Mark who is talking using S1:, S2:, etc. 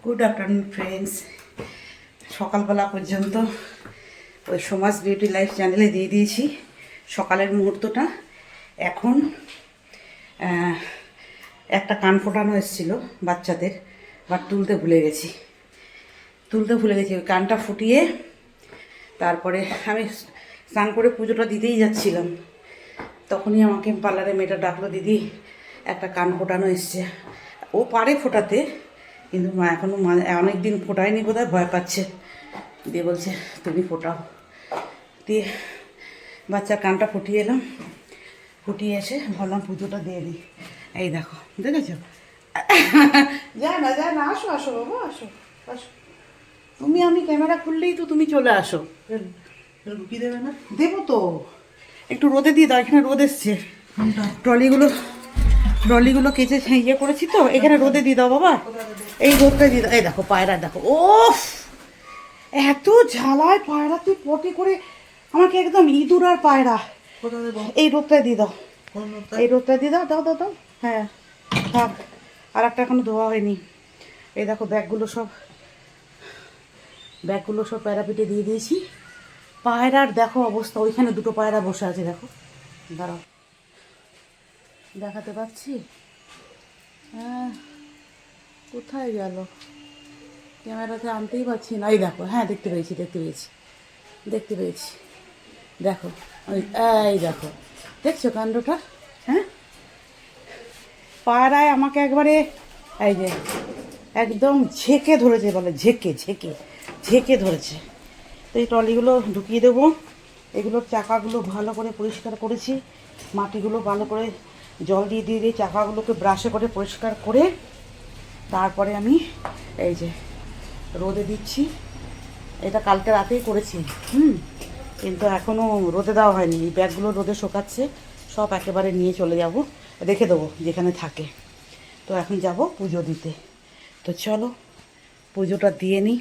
S1: Good afternoon friends. সকালবেলা পর্যন্ত ওই সমাজ বিউটি লাইফ চ্যানেলে দিয়ে দিয়েছি সকালের মুহূর্তটা। এখন একটা কান ফোটানো এসেছিলো বাচ্চাদের, বাট তুলতে ভুলে গেছি। ওই কানটা ফুটিয়ে তারপরে আমি স্নান করে পুজোটা দিতেই যাচ্ছিলাম, তখনই আমাকে পার্লারে মেয়েটা ডাকলো, দিদি একটা কান ফোটানো এসছে। ও পারে ফোটাতে, কিন্তু মা এখনও অনেক দিন ফোটায়নি, বোধহয় ভয় পাচ্ছে। দিয়ে বলছে তুমি ফোটাও। দিয়ে বাচ্চার কানটা ফুটিয়ে এলাম, ফুটিয়ে এসে ভাবলাম পুজোটা দিয়ে দিই। এই দেখো, দেখেছো? যা না আসো আসো বাবা, আসো আসো। আমি ক্যামেরা খুললেই তো তুমি চলে আসো।
S2: লুকিয়ে দেবে না?
S1: দেবো তো, একটু রোদে দিয়ে দাও, এখানে রোদ এসছে। ট্রলিগুলো কেচে ইয়ে করেছি তো, এখানে রোদে দিয়ে দাও বাবা, এই রোদটা দিয়ে দাও। এই দেখো পায়রা, দেখো ও এত ঝালায় পায়রা, তুই পটি করে আমাকে একদম ইঁদুর আর পায়রা।
S2: কোথা দেবো?
S1: এই রোদটা দিয়ে দাও,
S2: কোন রোদটা?
S1: এই রোদটা দিয়ে দাও, দাও দাও দাও। হ্যাঁ থাক, আর একটা এখনো ধোয়া হয়নি। এই দেখো ব্যাগগুলো সব প্যারাপিটে দিয়ে দিয়েছি। পায়রার দেখো অবস্থা, ওইখানে দুটো পায়রা বসে আছে, দেখো। দাঁড়াও, দেখাতে পাচ্ছি? হ্যাঁ, কোথায় গেল? ক্যামেরাতে আনতেই পারছি না। এই দেখো, হ্যাঁ দেখতে পেয়েছি। দেখো ওই, এই দেখো, দেখছো কাণ্ডটা? হ্যাঁ, পায়রায় আমাকে একবারে এই যে একদম ঝেঁকে ধরেছে, বলে ঝেঁকে ধরেছে। তো এই ট্রলিগুলো ঢুকিয়ে দেবো। এগুলোর চাকাগুলো ভালো করে পরিষ্কার করেছি, মাটিগুলো ভালো করে জল দিয়ে চাকাগুলোকে ব্রাশে করে পরিষ্কার করে তারপরে আমি এই যে রোদে দিচ্ছি। এটা কালকে রাতেই করেছি, কিন্তু এখনও রোদে দেওয়া হয়নি। এই ব্যাগগুলো রোদে শোকাচ্ছে, সব একেবারে নিয়ে চলে যাব, রেখে দেবো যেখানে থাকে। তো এখন যাব পুজো দিতে। তো চলো পুজোটা দিয়ে নিই।